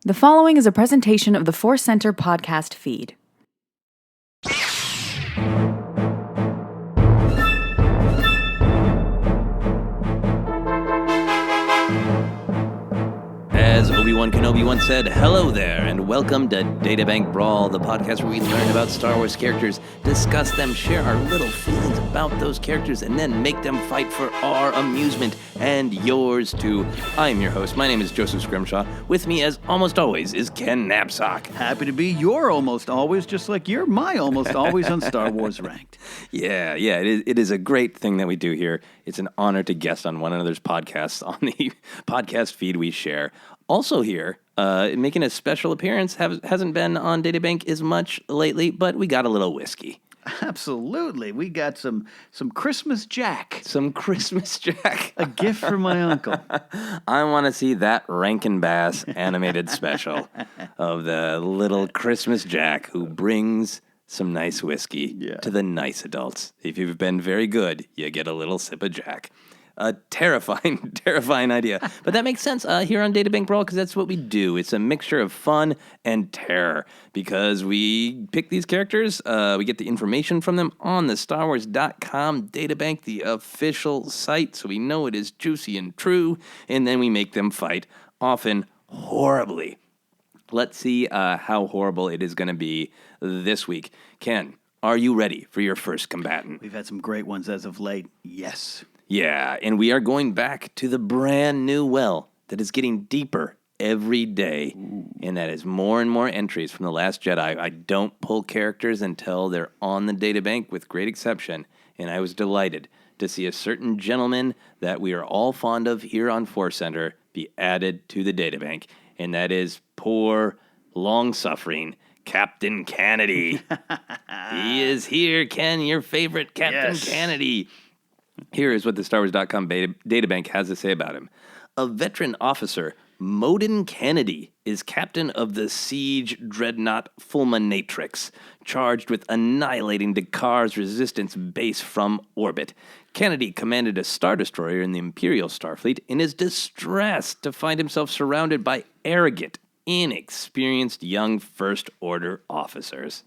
The following is a presentation of the ForceCenter podcast feed. As Obi-Wan Kenobi once said, hello there, and welcome to Databank Brawl, the podcast where we learn about Star Wars characters, discuss them, share our little feelings about those characters, and then make them fight for our amusement and yours too. I'm your host. My name is Joseph Scrimshaw. With me, as almost always, is Ken Napzok. Happy to be your almost always, just like you're my almost always on Star Wars Ranked. Yeah, it is a great thing that we do here. It's an honor to guest on one another's podcasts on the podcast feed we share. Also here, making a special appearance, hasn't been on Databank as much lately, but we got a little whiskey. Absolutely. We got some Christmas Jack. Some Christmas Jack. A gift from my uncle. I want to see that Rankin Bass animated special of the little Christmas Jack who brings some nice whiskey to the nice adults. If you've been very good, you get a little sip of Jack. A terrifying idea. But that makes sense here on Databank Brawl because that's what we do. It's a mixture of fun and terror because we pick these characters, we get the information from them on the StarWars.com Databank, the official site, so we know it is juicy and true, and then we make them fight, often horribly. Let's see how horrible it is going to be this week. Ken, are you ready for your first combatant? We've had some great ones as of late. Yes. Yeah, and we are going back to the brand new well that is getting deeper every day. Ooh. And that is more and more entries from The Last Jedi. I don't pull characters until they're on the databank with great exception. And I was delighted to see a certain gentleman that we are all fond of here on ForceCenter be added to the databank. And that is poor, long-suffering Captain Canady. He is here, Ken, your favorite Captain Canady. Here is what the StarWars.com Databank has to say about him. A veteran officer, Moden Canady is captain of the siege dreadnought Fulminatrix, charged with annihilating Dakar's resistance base from orbit. Canady commanded a Star Destroyer in the Imperial Starfleet and is distressed to find himself surrounded by arrogant, inexperienced young First Order officers.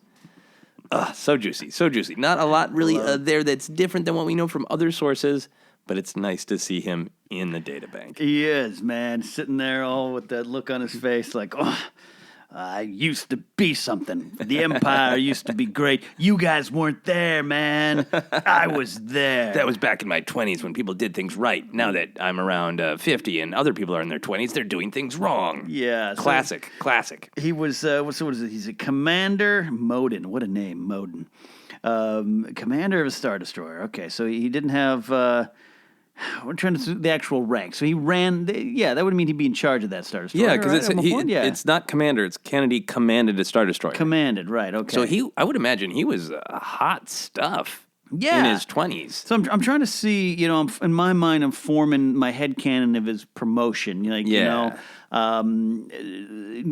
So juicy. Not a lot really there that's different than what we know from other sources, but it's nice to see him in the databank. He is, man, sitting there all with that look on his face like, I used to be something. The Empire used to be great. You guys weren't there, man. I was there. That was back in my 20s when people did things right. Now that I'm around 50 and other people are in their 20s, they're doing things wrong. Yeah. Classic. He was, what is it? He's a commander. Moden. What a name, Moden. Commander of a Star Destroyer. Okay, so he didn't have... we're trying to see the actual rank. So he ran, that would mean he'd be in charge of that Star Destroyer. Yeah, because it's not commander, it's Canady commanded a Star Destroyer. Commanded, right, okay. So I would imagine he was hot stuff in his 20s. So I'm trying to see, in my mind, I'm forming my headcanon of his promotion.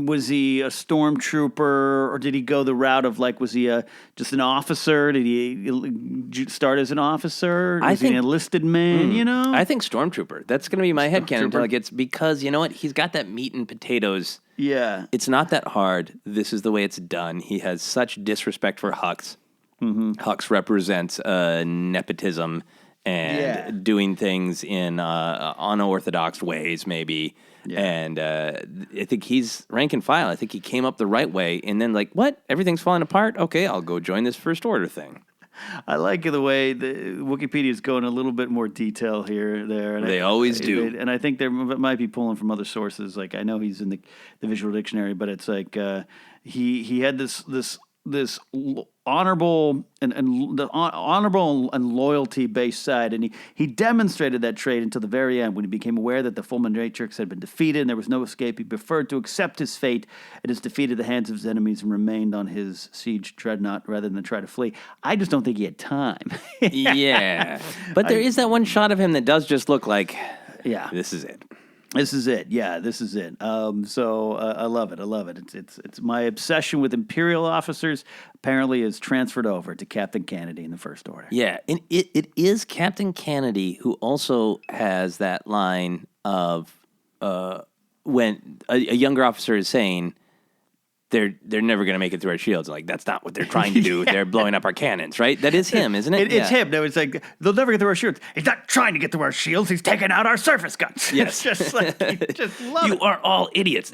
Was he a stormtrooper, or did he go the route of, was he just an officer? Did he start as an officer? Was he an enlisted man, I think stormtrooper. That's going to be my headcanon. It's because, you know what? He's got that meat and potatoes. Yeah. It's not that hard. This is the way it's done. He has such disrespect for Hux. Mm-hmm. Hux represents nepotism and doing things in unorthodox ways, maybe. Yeah. And I think he's rank and file. I think he came up the right way, and then what? Everything's falling apart? Okay, I'll go join this First Order thing. I like the way the Wikipedia is going a little bit more detail here, there. And they always do. And I think they might be pulling from other sources. I know he's in the Visual Dictionary, but it's he had this honorable and loyalty based side, and he demonstrated that trait until the very end when he became aware that the Fulminatrix had been defeated and there was no escape. He preferred to accept his fate at his defeat at the hands of his enemies and remained on his siege dreadnought rather than try to flee. I just don't think he had time. Yeah, but there is that one shot of him that does just look like, this is it. This is it. Yeah, this is it. So I love it. It's my obsession with Imperial officers apparently is transferred over to Captain Canady in the First Order. Yeah, and it is Captain Canady who also has that line of when a younger officer is saying they're never going to make it through our shields, like that's not what they're trying to do. They're blowing up our cannons, right? That is him, isn't it? It's him. No, it's like they'll never get through our shields. He's not trying to get through our shields. He's taking out our surface guns. Yes. It's just like you just love You it. are all idiots.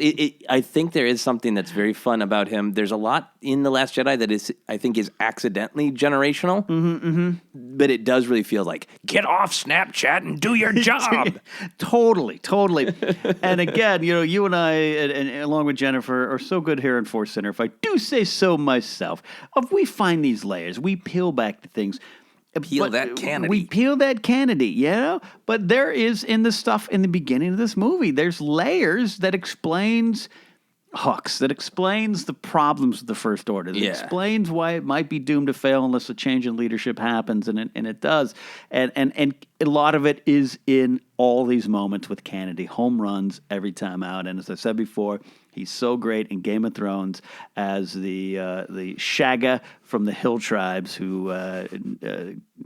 I think there is something that's very fun about him. There's a lot in The Last Jedi that I think is accidentally generational, but it does really feel like, get off Snapchat and do your job. Totally. And again, you and I, and along with Jennifer, are so good here in Force Center. If I do say so myself, if we find these layers, we peel back the things. Peel But that Canady. We peel that Canady, But there is in the stuff in the beginning of this movie, there's layers that explains Hux, that explains the problems of the First Order, that explains why it might be doomed to fail unless a change in leadership happens, and it does. And a lot of it is in all these moments with Canady, home runs every time out. And as I said before, he's so great in Game of Thrones as the Shagga from the Hill Tribes who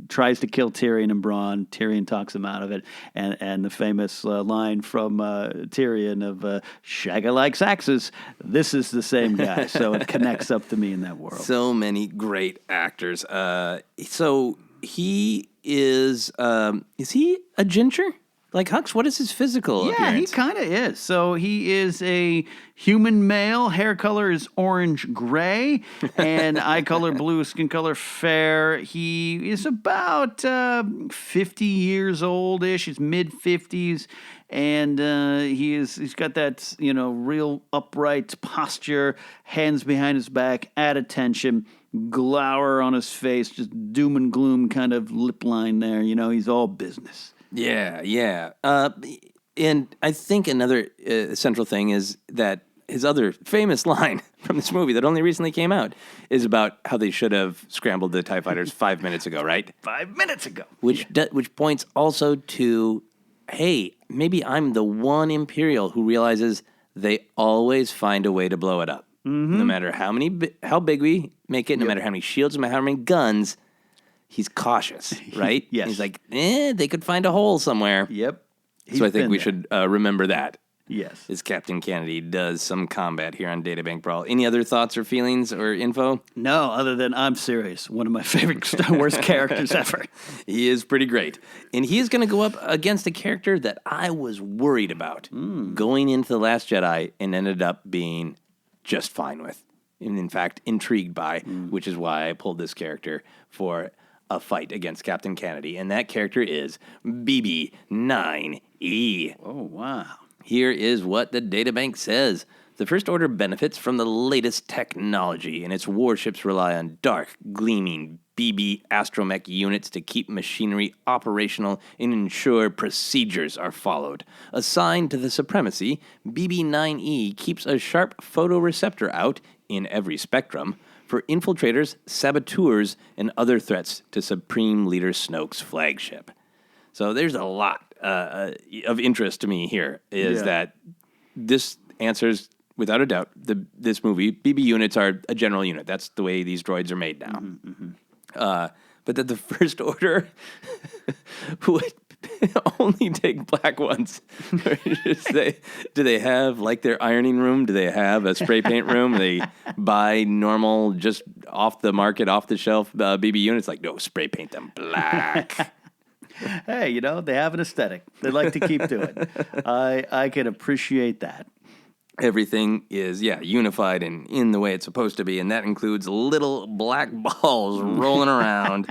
tries to kill Tyrion and Bronn. Tyrion talks him out of it. And the famous line from Tyrion of Shagga likes axes. This is the same guy. So it connects up to me in that world. So many great actors. So he is he a ginger? Like Hux, what is his physical appearance? He kind of is. So he is a human male. Hair color is orange-gray, and eye color blue, skin color fair. He is about 50 years old-ish. He's mid-50s, and he's got that real upright posture, hands behind his back, at attention, glower on his face, just doom and gloom kind of lip line there. He's all business. Yeah. And I think another central thing is that his other famous line from this movie that only recently came out is about how they should have scrambled the TIE fighters 5 minutes ago, right? 5 minutes ago. Which points also to, hey, maybe I'm the one Imperial who realizes they always find a way to blow it up. Mm-hmm. No matter how big we make it, no matter how many shields, no matter how many guns, he's cautious, right? Yes. He's like, they could find a hole somewhere. Yep. So I think we should remember that. Yes. As Captain Canady does some combat here on Databank Brawl. Any other thoughts or feelings or info? No, other than I'm serious. One of my favorite Star Wars characters ever. He is pretty great. And he is going to go up against a character that I was worried about going into The Last Jedi and ended up being just fine with. And in fact, intrigued by, which is why I pulled this character for a fight against Captain Canady, and that character is BB-9E. Oh, wow. Here is what the databank says. The First Order benefits from the latest technology, and its warships rely on dark, gleaming BB astromech units to keep machinery operational and ensure procedures are followed. Assigned to the supremacy, BB-9E keeps a sharp photoreceptor out in every spectrum for infiltrators, saboteurs, and other threats to Supreme Leader Snoke's flagship. So there's a lot of interest to me here, that this answers, without a doubt, this movie. BB units are a general unit. That's the way these droids are made now. But that the First Order would only take black ones. Do they have, like their ironing room, do they have a spray paint room? They buy normal, just off the market, off the shelf BB units? Like, no, spray paint them black. Hey, they have an aesthetic. They like to keep to it. I can appreciate that. Everything is, unified and in the way it's supposed to be, and that includes little black balls rolling around.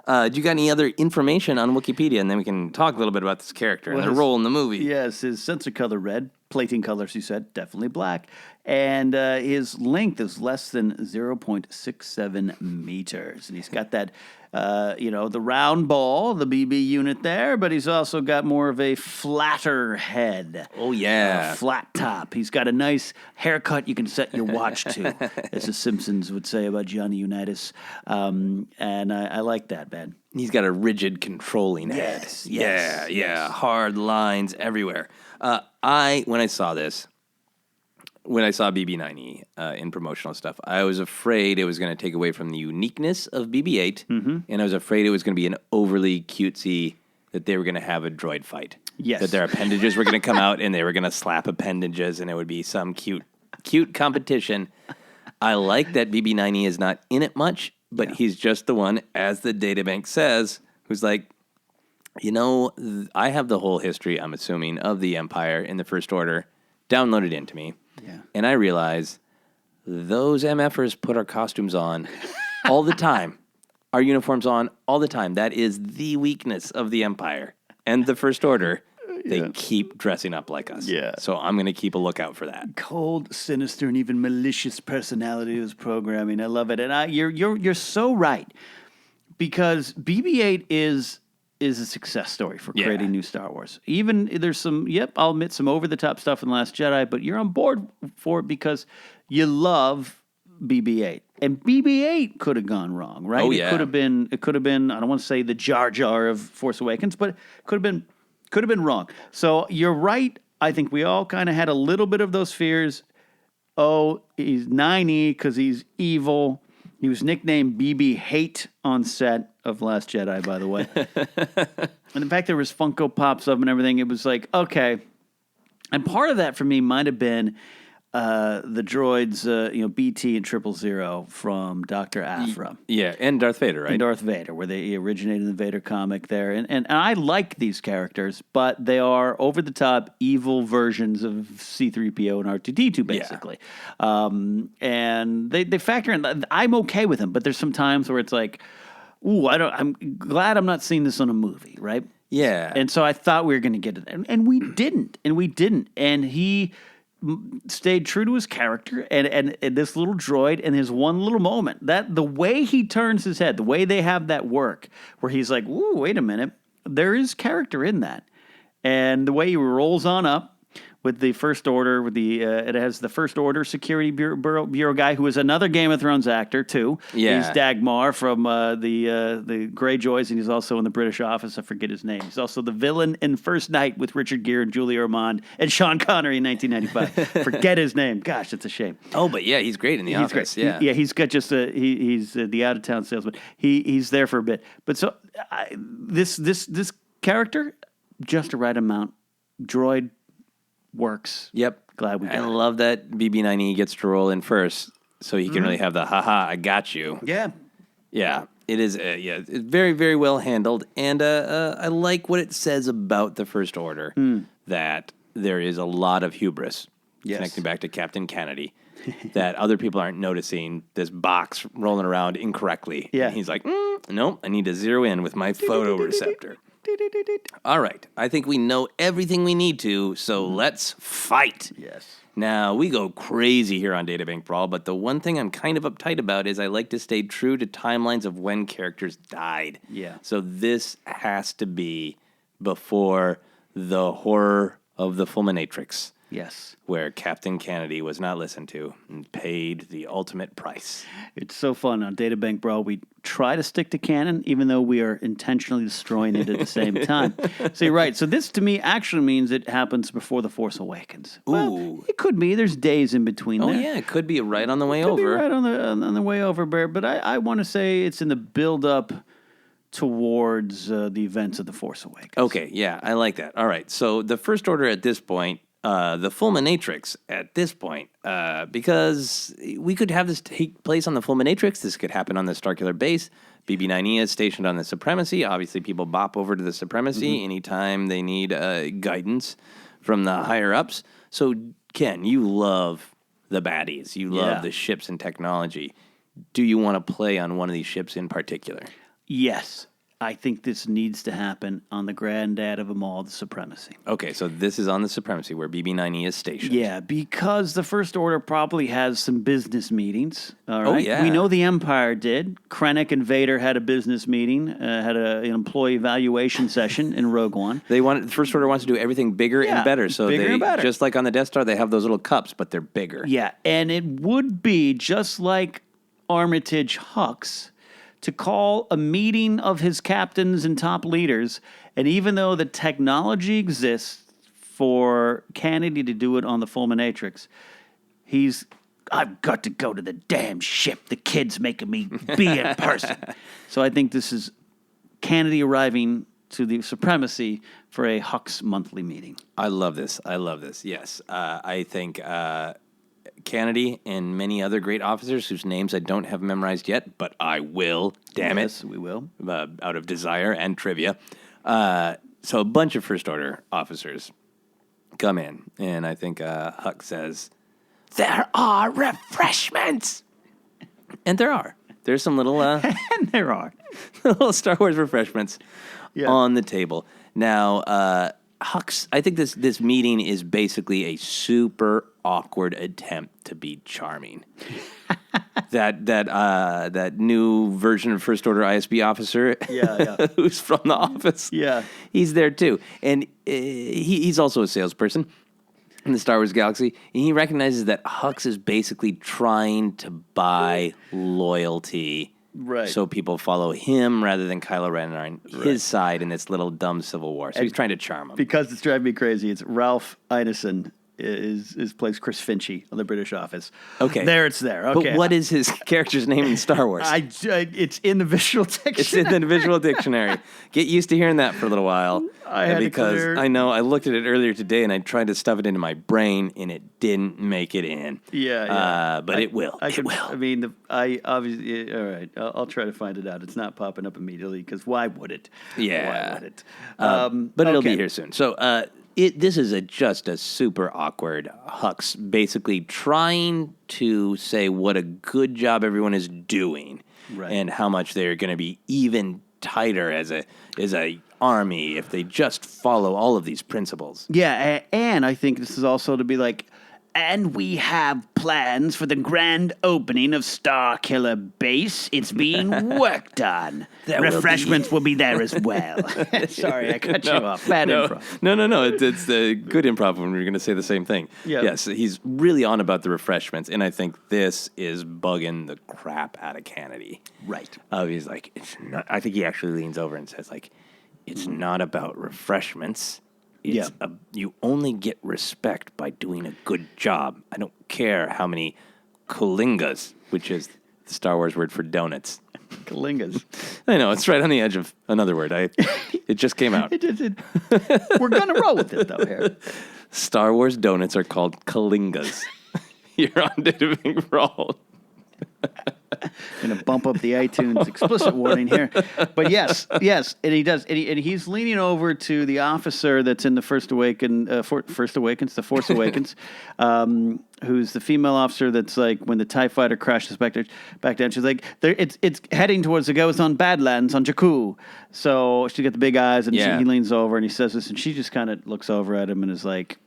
Do you got any other information on Wikipedia? And then we can talk a little bit about this character and their role in the movie. Yes, his sensor color red, plating color, as you said, definitely black. And his length is less than 0.67 meters. And he's got that, the round ball, the BB unit there, but he's also got more of a flatter head. Oh, yeah. Flat top. He's got a nice haircut you can set your watch to, as the Simpsons would say about Johnny Unitas. And I like that, man. He's got a rigid, controlling head. Yeah. Hard lines everywhere. When I saw BB-9E in promotional stuff, I was afraid it was going to take away from the uniqueness of BB-8, and I was afraid it was going to be an overly cutesy that they were going to have a droid fight. Yes. That their appendages were going to come out and they were going to slap appendages and it would be some cute competition. I like that BB-9E is not in it much, but he's just the one, as the databank says, who's like, I have the whole history, I'm assuming, of the Empire in the First Order downloaded into me. Yeah. And I realize those MFers put our costumes on all the time. Our uniforms on all the time. That is the weakness of the Empire and the First Order. They keep dressing up like us. Yeah. So I'm going to keep a lookout for that. Cold, sinister, and even malicious personality of this programming. I love it. And you're so right. Because BB-8 is a success story for creating new Star Wars. Even there's some, I'll admit, some over-the-top stuff in The Last Jedi, but you're on board for it because you love BB-8. And BB-8 could have gone wrong, right? Oh, yeah. It could have been, I don't want to say the Jar Jar of Force Awakens, but it could have been wrong. So you're right. I think we all kind of had a little bit of those fears. Oh, he's 9E because he's evil. He was nicknamed BB-Hate on set of Last Jedi, by the way. And the fact there was Funko Pops of him and everything, it was like, okay. And part of that for me might have been the droids, BT and 000 from Dr. Aphra. Yeah, and Darth Vader, right? And Darth Vader, where they originated in the Vader comic there. And I like these characters, but they are over-the-top evil versions of C-3PO and R2-D2, basically. Yeah. And they factor in. I'm okay with them, but there's some times where it's like, ooh, I'm glad I'm not seeing this on a movie, right? Yeah. And so I thought we were going to get it. And we didn't. And he stayed true to his character and this little droid and his one little moment, that the way he turns his head, the way they have that work where he's like, ooh, wait a minute, there is character in that. And the way he rolls on up with the First Order, with it has the First Order Security Bureau guy who is another Game of Thrones actor too. Yeah. He's Dagmar from the Greyjoys, and he's also in the British Office. I forget his name. He's also the villain in First Night with Richard Gere and Julia Ormond and Sean Connery in 1995. Forget his name. Gosh, it's a shame. Oh, but yeah, he's great in the Office. Great. Yeah, he's got just he's the out of town salesman. He's there for a bit, but so this character, just the right amount. Droid works. Yep. Glad we got it. I love that BB-9E gets to roll in first, so he can really have the haha, I got you. Yeah. Yeah. It is, it's very, very well handled, and I like what it says about the First Order, that there is a lot of hubris, connecting back to Captain Canady, that other people aren't noticing this box rolling around incorrectly. Yeah. And he's like, nope, I need to zero in with my photoreceptor. All right. I think we know everything we need to, so let's fight. Yes. Now, we go crazy here on Databank Brawl, but the one thing I'm kind of uptight about is I like to stay true to timelines of when characters died. Yeah. So this has to be before the horror of the Fulminatrix. Yes. Where Captain Canady was not listened to and paid the ultimate price. It's so fun on Databank Brawl. We try to stick to canon, even though we are intentionally destroying it at the same time. So you're right. So this, to me, actually means it happens before The Force Awakens. Well, it could be. There's days in between there. Oh, yeah. It could be right on the way Could over. be right on the way over, Bear. But I want to say it's in the build-up towards the events of The Force Awakens. Okay, yeah. I like that. All right. So the First Order at this point, the Fulminatrix at this point, because we could have this take place on the Fulminatrix. This could happen on the Starkiller base. BB-9E is stationed on the Supremacy. Obviously, people bop over to the Supremacy anytime they need guidance from the higher-ups. So, Ken, you love the baddies. You love the ships and technology. Do you want to play on one of these ships in particular? Yes. I think this needs to happen on the granddad of them all, the Supremacy. Okay, so this is on the Supremacy where BB-9E is stationed. Yeah, because the First Order probably has some business meetings. All right? Oh, yeah. We know the Empire did. Krennic and Vader had a business meeting, had an employee evaluation session in Rogue One. The First Order wants to do everything bigger and better. So bigger and better. Just like on the Death Star, they have those little cups, but they're bigger. Yeah, and it would be just like Armitage Hux to call a meeting of his captains and top leaders, and even though the technology exists for Canady to do it on the Fulminatrix, I've got to go to the damn ship. The kid's making me be in person. So I think this is Canady arriving to the supremacy for a Hux monthly meeting. I love this. Yes. I think Canady and many other great officers whose names I don't have memorized yet, but I will. Damn Yes, it. we will. Out of desire and trivia. So a bunch of First Order officers come in, and I think Hux says, "There are refreshments," and there are. There's some little And there are. little Star Wars refreshments Yeah. on the table. Now, Hux, I think this meeting is basically a super awkward attempt to be charming. that new version of First Order ISB officer, Yeah. who's from the office, Yeah. he's there too, and he's also a salesperson in the Star Wars galaxy, and he recognizes that Hux is basically trying to buy loyalty, Right. so people follow him rather than Kylo Ren on his side in this little dumb civil war. So he's trying to charm him. Because it's driving me crazy. It's Ralph Ineson plays Chris Finchy on the British Office. Okay. There it's there. Okay. But what is his character's name in Star Wars? It's in the visual dictionary. It's in the visual dictionary. Get used to hearing that for a little while. I had to because clear- I know I looked at it earlier today and I tried to stuff it into my brain and it didn't make it in. Yeah. But it will. It will. will. I mean, I obviously. All right. I'll try to find it out. It's not popping up immediately because why would it? Yeah. Why would it? But it'll be okay. here soon. So this is just a super awkward Hux basically trying to say what a good job everyone is doing, Right. and how much they're going to be even tighter as a army if they just follow all of these principles. Yeah, and I think this is also to be like, and we have plans for the grand opening of Starkiller Base. It's being worked on. Refreshments will be there as well. Sorry, I cut you off. Bad improv. No. It's a good improv when we're going to say the same thing. Yeah. Yes, he's really on about the refreshments, and I think this is bugging the crap out of Canady. Right. He's like, it's not. I think he actually leans over and says, like, it's not about refreshments. It's you only get respect by doing a good job. I don't care how many kalingas, which is the Star Wars word for donuts. Kalingas. I know, it's right on the edge of another word. It just came out. We're going to roll with it, though, here. Star Wars donuts are called kalingas. You're on Databank Brawl. Going to bump up the iTunes explicit warning here. But yes, and he does. And he's leaning over to the officer that's in the Force Awakens, who's the female officer that's like, when the TIE fighter crashes back down, she's like, it's heading towards the Goes on Badlands on Jakku. So she got the big eyes, and he leans over and he says this, and she just kind of looks over at him and is like,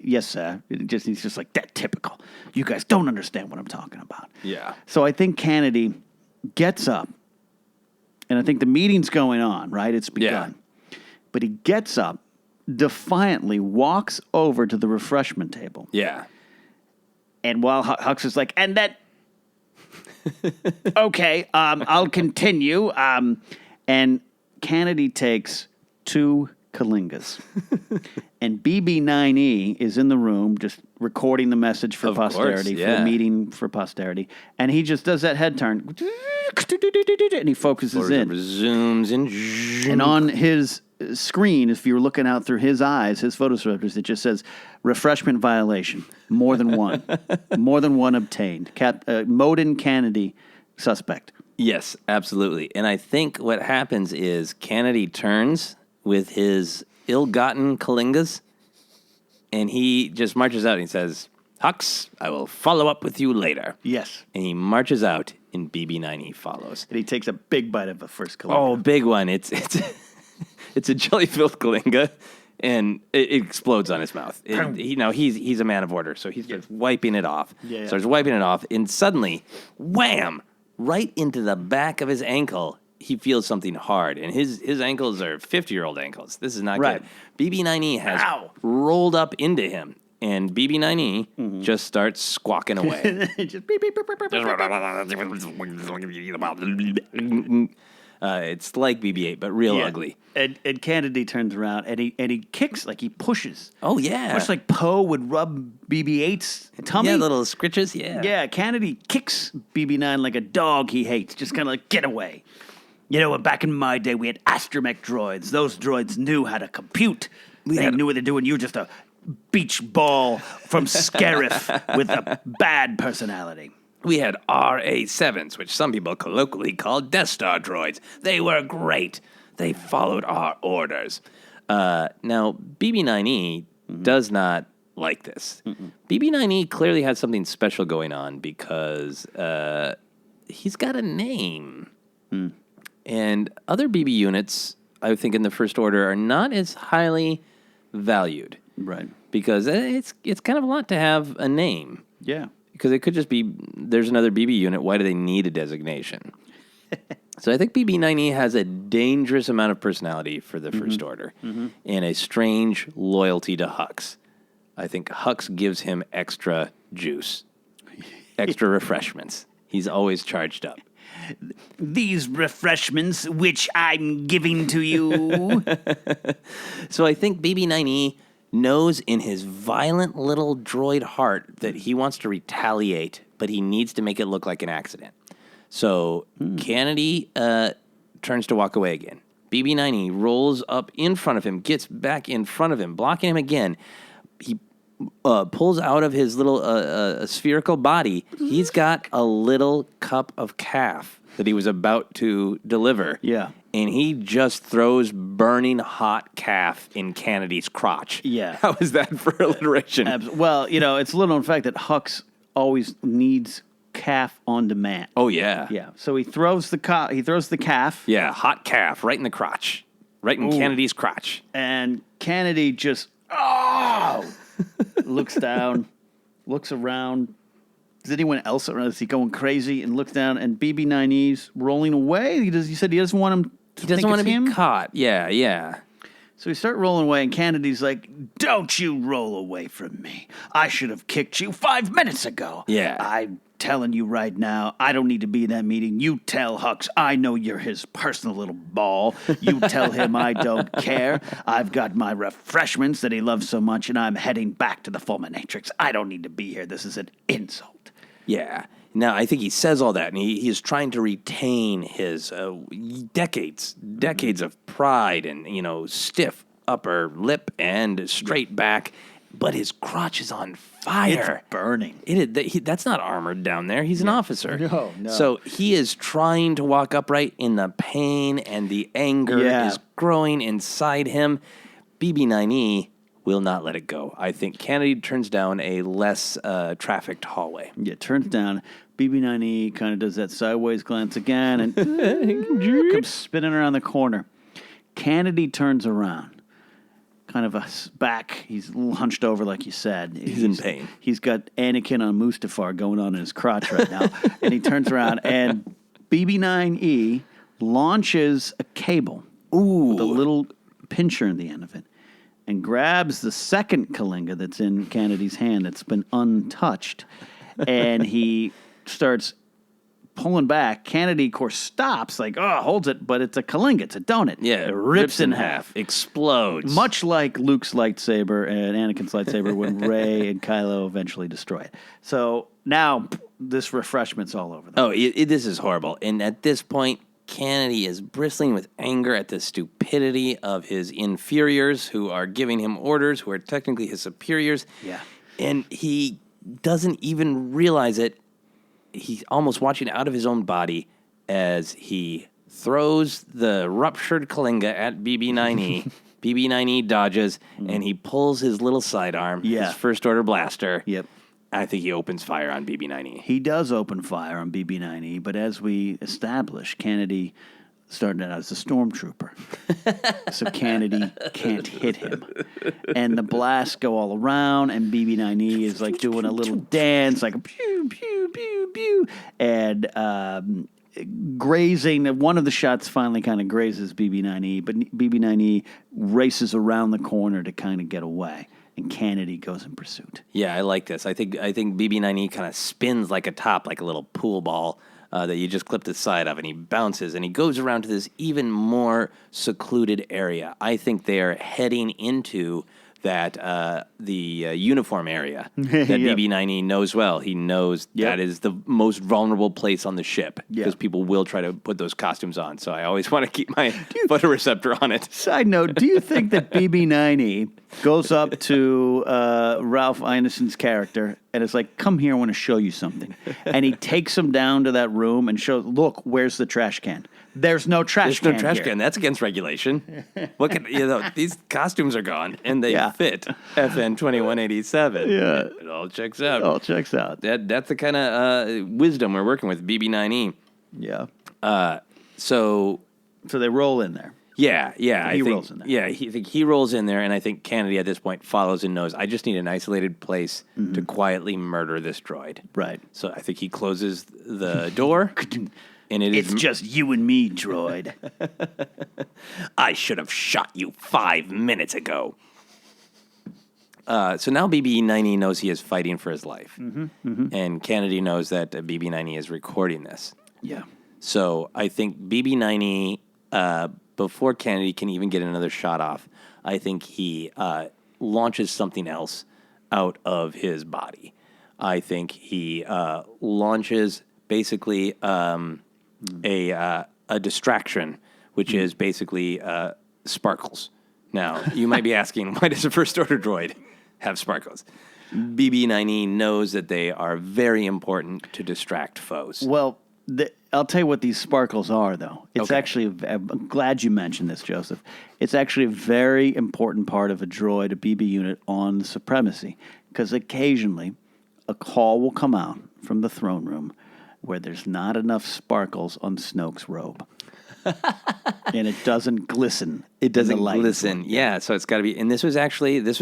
yes, sir. He's just like, that typical. You guys don't understand what I'm talking about. Yeah. So I think Canady gets up, and I think the meeting's going on, right? It's begun. Yeah. But he gets up, defiantly walks over to the refreshment table. Yeah. And while Hux is like, and that, okay, I'll continue. And Canady takes 2 kalingas. And BB-9E is in the room just recording the message for posterity, for the meeting for posterity. And he just does that head turn. And he focuses in. Zooms in. And on his screen, if you're looking out through his eyes, his photoreceptors, it just says, refreshment violation. More than one. More than one obtained. Moden Canady suspect. Yes, absolutely. And I think what happens is Canady turns with his ill-gotten kalingas, and he just marches out and he says, Hux, I will follow up with you later. Yes. And he marches out, and BB-9E follows. And he takes a big bite of the first kalinga. Oh, big one. It's a jelly-filled kalinga, and it explodes on his mouth. He's a man of order, so he's just wiping it off. Yeah. Starts wiping it off, and suddenly, wham, right into the back of his ankle, he feels something hard, and his ankles are 50-year-old ankles. This is not good. BB-9E has rolled up into him, and BB-9E just starts squawking away. Just beep, beep, beep, beep, beep, beep, beep. It's like BB-8, but real ugly. And Canady turns around, and he kicks, like he pushes. Oh, yeah. Much like Poe would rub BB-8's tummy. Yeah, little scritches, yeah. Yeah, Canady kicks BB-9 like a dog he hates, just kind of like, get away. You know, back in my day, we had astromech droids. Those droids knew how to compute. They knew what they're doing. You were just a beach ball from Scarif with a bad personality. We had RA-7s, which some people colloquially call Death Star droids. They were great. They followed our orders. Now, BB-9E does not like this. BB-9E clearly has something special going on because he's got a name. And other BB units, I think, in the First Order are not as highly valued. Right. Because it's kind of a lot to have a name. Yeah. Because it could just be, there's another BB unit, why do they need a designation? So I think BB-9E has a dangerous amount of personality for the First Order and a strange loyalty to Hux. I think Hux gives him extra juice, extra refreshments. He's always charged up. These refreshments which I'm giving to you. So I think BB-9E knows in his violent little droid heart that he wants to retaliate, but he needs to make it look like an accident. So Canady turns to walk away again. BB-9E rolls up in front of him, gets back in front of him, blocking him again. He pulls out of his little spherical body. He's got a little cup of calf that he was about to deliver. Yeah. And he just throws burning hot calf in Canady's crotch. Yeah. How is that for alliteration? Well, you know, it's a little known fact that Hux always needs calf on demand. Oh, yeah. Yeah. So he throws the calf. Yeah, hot calf right in the crotch. Right in Canady's crotch. And Canady just looks down, looks around. Is anyone else around? Is he going crazy? And looks down, and BB-9E's rolling away. He said he doesn't want him to He doesn't want to be caught. Yeah. So he started rolling away, and Canady's like, "Don't you roll away from me. I should have kicked you 5 minutes ago. Yeah. I'm telling you right now, I don't need to be in that meeting. You tell Hux, I know you're his personal little ball. You tell him I don't care. I've got my refreshments that he loves so much, and I'm heading back to the Fulminatrix. I don't need to be here. This is an insult." Yeah. Now, I think he says all that, and he is trying to retain his decades of pride and, stiff upper lip and straight back, but his crotch is on fire. It's burning. That's not armored down there. He's an officer. No. So he is trying to walk upright, in the pain and the anger is growing inside him. BB-9E will not let it go. I think Canady turns down a less trafficked hallway. Yeah, turns down. BB-9E kind of does that sideways glance again and comes spinning around the corner. Canady turns around, kind of back. He's a little hunched over, like you said. He's in pain. He's got Anakin on Mustafar going on in his crotch right now. And he turns around, and BB-9E launches a cable with a little pincher in the end of it, and grabs the second Kalinga that's in Canady's hand that's been untouched, and he starts pulling back. Canady, of course, stops, holds it, but it's a Kalinga, it's a donut. Yeah, it rips in half. Explodes. Much like Luke's lightsaber and Anakin's lightsaber when Rey and Kylo eventually destroy it. So now this refreshment's all over them. This is horrible. And at this point, Canady is bristling with anger at the stupidity of his inferiors who are giving him orders, who are technically his superiors. Yeah. And he doesn't even realize it. He's almost watching out of his own body as he throws the ruptured Kalinga at BB-9E. BB-9E dodges, and he pulls his little sidearm, his First Order blaster. Yep. I think he opens fire on BB-9E. He does open fire on BB-9E, but as we established, Canady started out as a stormtrooper. So Canady can't hit him. And the blasts go all around, and BB-9E is doing a little dance, like a pew, pew, pew, pew. And grazing, one of the shots finally kind of grazes BB-9E, but BB-9E races around the corner to kind of get away. And Canady goes in pursuit. Yeah, I like this. I think BB-9E kind of spins like a top, like a little pool ball that you just clip the side of, and he bounces, and he goes around to this even more secluded area. I think they are heading into that the uniform area that BB-9E knows well. He knows that is the most vulnerable place on the ship because people will try to put those costumes on. So I always want to keep my photoreceptor on it. Side note, do you think that BB-9E goes up to Ralph Ineson's character and is like, come here, I want to show you something. And he takes him down to that room and shows, look, where's the trash can? There's no trash can. There's no trash here. can. That's against regulation. What can, these costumes are gone, and they fit FN 2187. Yeah. It all checks out. All checks out. That's the kind of wisdom we're working with, BB-9E. Yeah. So they roll in there. Yeah. He rolls in there. Yeah, he rolls in there, and I think Canady at this point follows and knows, I just need an isolated place to quietly murder this droid. Right. So I think he closes the door. And it's just you and me, droid. I should have shot you 5 minutes ago. So now BB-9E knows he is fighting for his life. And Canady knows that BB-9E is recording this. Yeah. So I think BB-9E, before Canady can even get another shot off, I think he launches something else out of his body. I think he launches basically a distraction, which is basically sparkles. Now, you might be asking, why does a First Order droid have sparkles? BB-9E knows that they are very important to distract foes. Well, I'll tell you what these sparkles are, though. It's actually, I'm glad you mentioned this, Joseph. It's actually a very important part of a droid, a BB unit on Supremacy, because occasionally a call will come out from the throne room where there's not enough sparkles on Snoke's robe. And it doesn't glisten. It doesn't in the light. glisten. Yeah, so it's got to be. And this was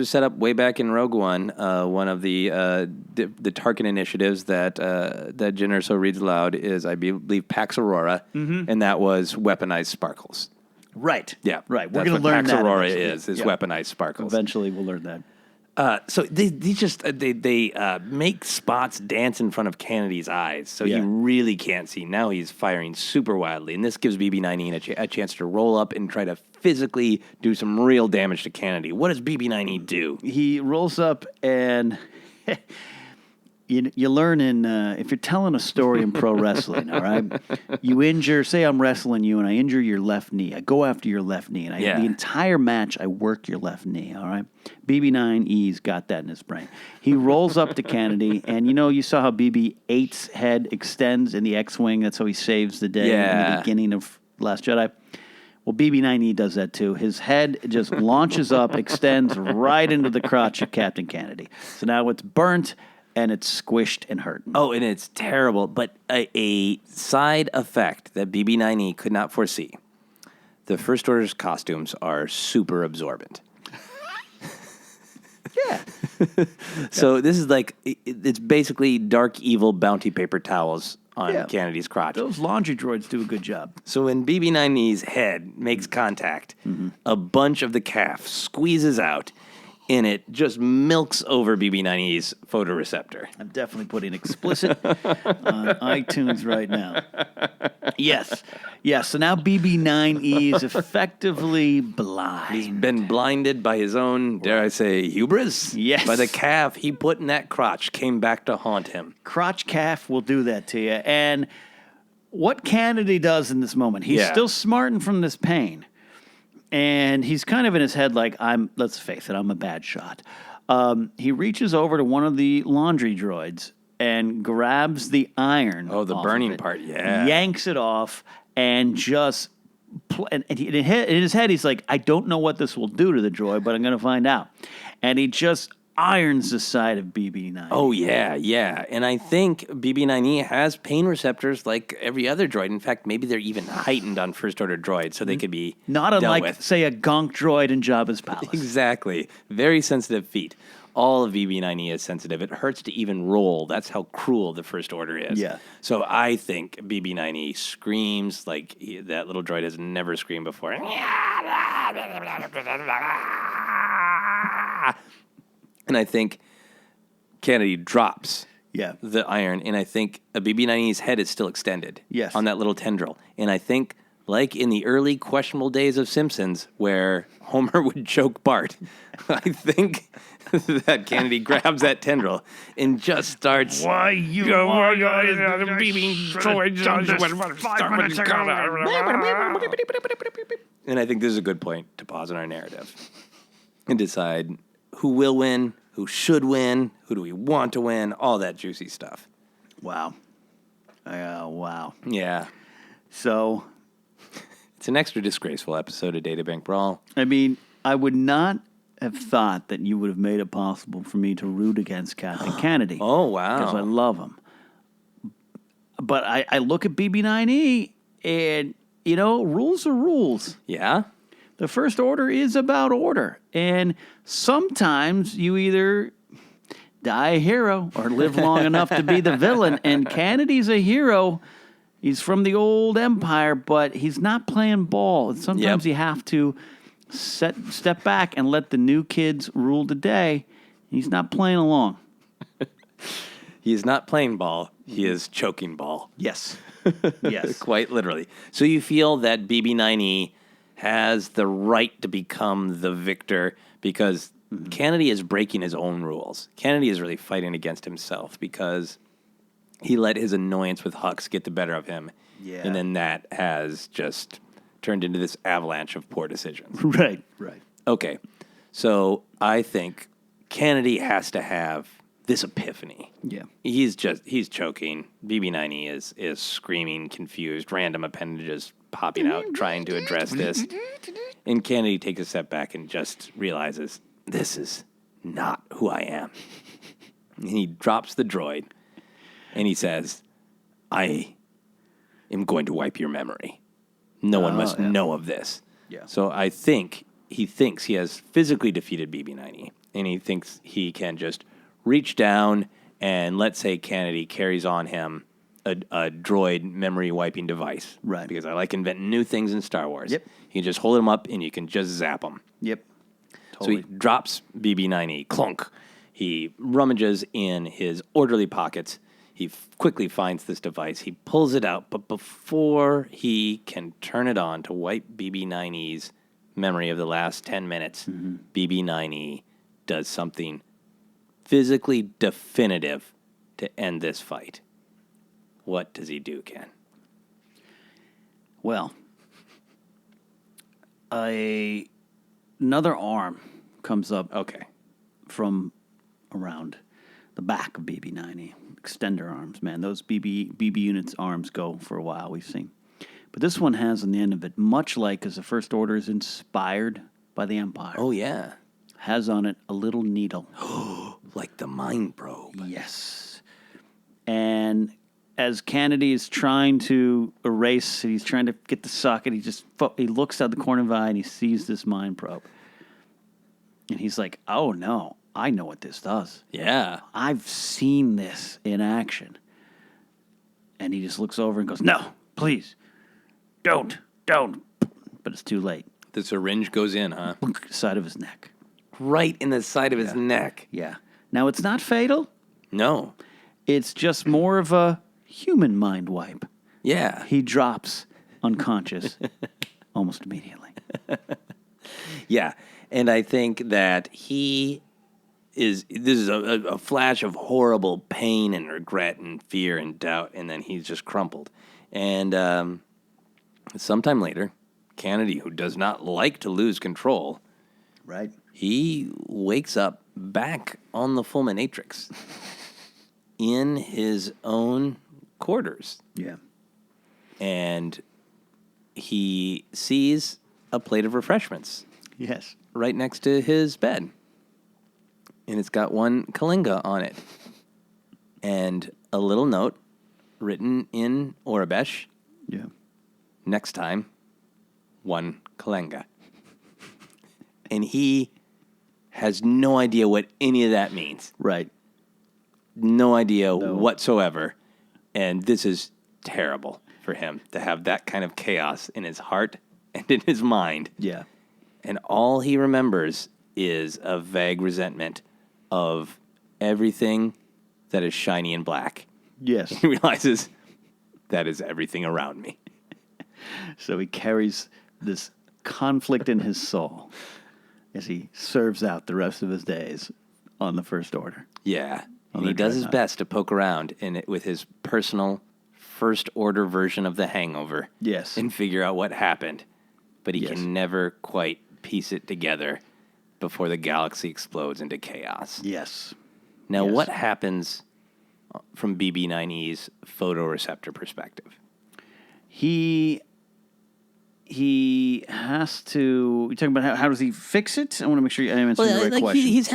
set up way back in Rogue One, one of the Tarkin initiatives that Jyn Erso reads aloud is, I believe, Pax Aurora, and that was weaponized sparkles. Right. Yeah, Right. We're That's going to what learn Pax that. Aurora eventually. is weaponized sparkles. Eventually, we'll learn that. So they make spots dance in front of Kennedy's eyes, so he really can't see. Now he's firing super wildly, and this gives BB-9E a chance to roll up and try to physically do some real damage to Canady. What does BB-9E do? He rolls up and you learn if you're telling a story in pro wrestling, all right, you injure, say I'm wrestling you and I injure your left knee. I go after your left knee and the entire match I work your left knee, all right? BB-9E's got that in his brain. He rolls up to Canady and you saw how BB-8's head extends in the X-Wing. That's how he saves the day in the beginning of Last Jedi. Well, BB-9E does that too. His head just launches up, extends right into the crotch of Captain Canady. So now it's burnt and it's squished and hurting. Oh, and it's terrible. But a side effect that BB-9E could not foresee. The First Order's costumes are super absorbent. Yeah. So this is like, it's basically dark, evil bounty paper towels on Kennedy's crotch. Those laundry droids do a good job. So when BB-9E's head makes contact, a bunch of the calf squeezes out, and it just milks over BB-9E's photoreceptor. I'm definitely putting explicit on iTunes right now. Yes. So now BB-9E is effectively blind. He's been blinded by his own, dare I say, hubris? Yes. By the calf he put in that crotch came back to haunt him. Crotch calf will do that to you. And what Canady does in this moment, he's still smarting from this pain. And he's kind of in his head like, let's face it, I'm a bad shot. He reaches over to one of the laundry droids and grabs the iron. Oh, the burning part, yanks it off and just... And in his head, he's like, I don't know what this will do to the droid, but I'm going to find out. And he just irons the side of BB-9. Oh, yeah. And I think BB-9E has pain receptors like every other droid. In fact, maybe they're even heightened on First Order droids, so they could be not unlike, dealt with. Say, a gonk droid in Jabba's palace. Exactly. Very sensitive feet. All of BB-9E is sensitive. It hurts to even roll. That's how cruel the First Order is. Yeah. So I think BB-9E screams like that little droid has never screamed before. And I think Canady drops the iron, and I think BB-9E's head is still extended Yes. on that little tendril. And I think like in the early questionable days of Simpsons, where Homer would choke Bart, I think that Canady grabs that tendril and just starts. Why you And I think this is a good point to pause in our narrative and decide who will win, who should win, who do we want to win, all that juicy stuff. Wow. Wow. Yeah. So, It's an extra disgraceful episode of Databank Brawl. I mean, I would not have thought that you would have made it possible for me to root against Captain Canady. Oh, wow. Because I love him. But I look at BB-9E, and, rules are rules. Yeah? The First Order is about order. And sometimes you either die a hero or live long enough to be the villain. And Canady's a hero. He's from the old empire, but he's not playing ball. And sometimes you have to step back and let the new kids rule the day. He's not playing along. He is not playing ball. He is choking ball. Yes. Yes. Quite literally. So you feel that BB-9E has the right to become the victor because Canady is breaking his own rules. Canady is really fighting against himself because he let his annoyance with Hux get the better of him. Yeah. And then that has just turned into this avalanche of poor decisions. Right. Okay. So I think Canady has to have this epiphany. Yeah. He's choking. BB-9E is screaming, confused, random appendages popping out, trying to address this. And Canady takes a step back and just realizes, this is not who I am. And he drops the droid, and he says, I am going to wipe your memory. No one must know of this. Yeah. So I think he thinks he has physically defeated BB-9E, and he thinks he can just reach down and let's say Canady carries on him a droid memory wiping device. Right. Because I like inventing new things in Star Wars. Yep. You can just hold him up and you can just zap him. Yep. So he drops BB-9E, clunk. He rummages in his orderly pockets. He quickly finds this device. He pulls it out, but before he can turn it on to wipe BB-9E's memory of the last 10 minutes, BB-9E does something physically definitive to end this fight. What does he do, Ken? Well, another arm comes up Okay. from around the back of BB-9E. Extender arms, man. Those BB units' arms go for a while, we've seen. But this one has on the end of it, much like as the First Order is inspired by the Empire, Oh, yeah. has on it a little needle. Like the mind probe. Yes. And as Canady is trying to erase, he's trying to get the socket, he looks out the corner of his eye and he sees this mind probe. And he's like, oh no, I know what this does. Yeah. I've seen this in action. And he just looks over and goes, no, please, don't. But it's too late. The syringe goes in, huh? Side of his neck. Right in the side of his neck. Yeah. Now, it's not fatal. No. It's just more of a human mind wipe. Yeah. He drops unconscious almost immediately. Yeah. And I think that this is a flash of horrible pain and regret and fear and doubt, and then he's just crumpled. And sometime later, Canady, who does not like to lose control, Right. he wakes up back on the Fulminatrix in his own quarters. Yeah. And he sees a plate of refreshments Yes. right next to his bed. And it's got one Kalinga on it. And a little note written in Orabesh, Yeah. next time, one Kalinga. And he has no idea what any of that means. Right. No idea whatsoever. And this is terrible for him to have that kind of chaos in his heart and in his mind. Yeah. And all he remembers is a vague resentment of everything that is shiny and black. Yes. He realizes that is everything around me. So he carries this conflict in his soul as he serves out the rest of his days on the First Order. Yeah. And the he does his dreadnought. best to poke around in it with his personal First Order version of the Hangover. Yes. And figure out what happened. But he Yes. can never quite piece it together before the galaxy explodes into chaos. Yes. Now, Yes. what happens from BB-9E's photoreceptor perspective? He has to. You're talking about how does he fix it? I want to make sure I'm answering the right question. He's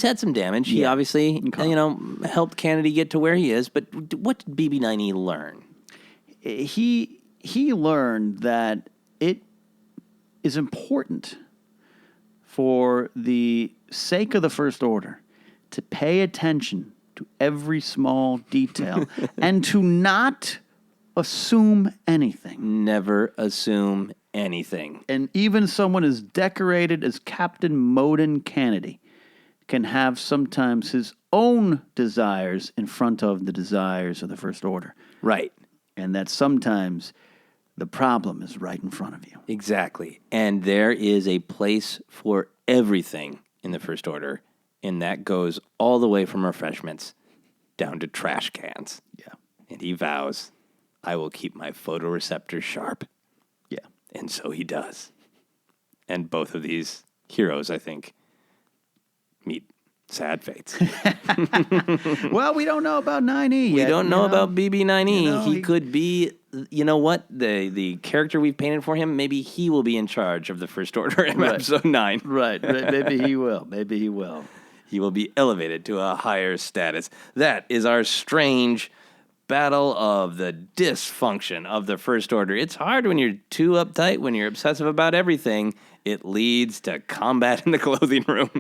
had some damage. He Yeah. obviously, Okay. helped Canady get to where he is. But what did BB-9E learn? He learned that it is important for the sake of the First Order to pay attention to every small detail and to not assume anything. Never assume anything. And even someone as decorated as Captain Canady can have sometimes his own desires in front of the desires of the First Order. Right. And that sometimes the problem is right in front of you. Exactly. And there is a place for everything in the First Order, and that goes all the way from refreshments down to trash cans. Yeah. And he vows, I will keep my photoreceptors sharp. Yeah. And so he does. And both of these heroes, I think, meet sad fates. Well, we don't know about 9E yet. We don't know about BB-9E. You know, he could be, you know what? The character we've painted for him, maybe he will be in charge of the First Order in episode 9. Right. Maybe he will. Maybe he will. He will be elevated to a higher status. That is our strange battle of the dysfunction of the First Order. It's hard when you're too uptight, when you're obsessive about everything. It leads to combat in the clothing room.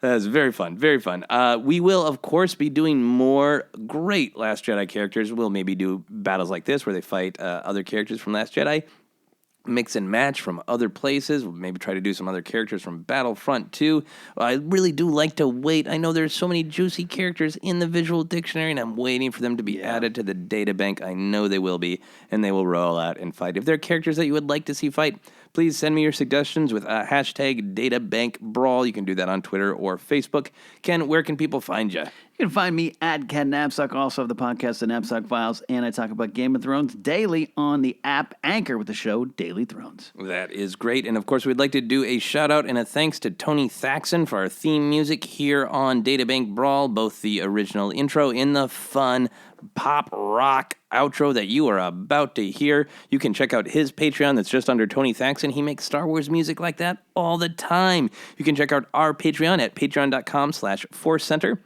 That's very fun, very fun. We will, of course, be doing more great Last Jedi characters. We'll maybe do battles like this where they fight other characters from Last Jedi. Mix and match from other places. We'll maybe try to do some other characters from Battlefront 2. I really do like to wait. I know there's so many juicy characters in the visual dictionary, and I'm waiting for them to be added to the databank. I know they will be, and they will roll out and fight. If there are characters that you would like to see fight, please send me your suggestions with hashtag Databank Brawl. You can do that on Twitter or Facebook. Ken, where can people find you? You can find me at Ken Napzok, also of the podcast, The Napzok Files, and I talk about Game of Thrones daily on the app Anchor with the show Daily Thrones. That is great. And of course, we'd like to do a shout out and a thanks to Tony Thaxton for our theme music here on Databank Brawl, both the original intro and the fun pop rock outro that you are about to hear. You can check out his Patreon that's just under Tony Thaxton. He makes Star Wars music like that all the time. You can check out our Patreon at patreon.com/ForceCenter.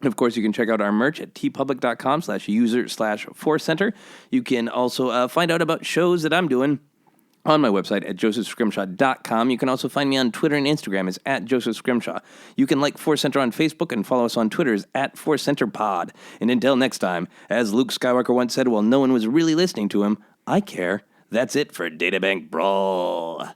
And of course, you can check out our merch at tpublic.com/user/ForceCenter. You can also find out about shows that I'm doing on my website at josephscrimshaw.com. You can also find me on Twitter and Instagram as at Joseph Scrimshaw. You can like Force Center on Facebook and follow us on Twitter as at Force Center Pod. And until next time, as Luke Skywalker once said while no one was really listening to him, I care. That's it for Databank Brawl.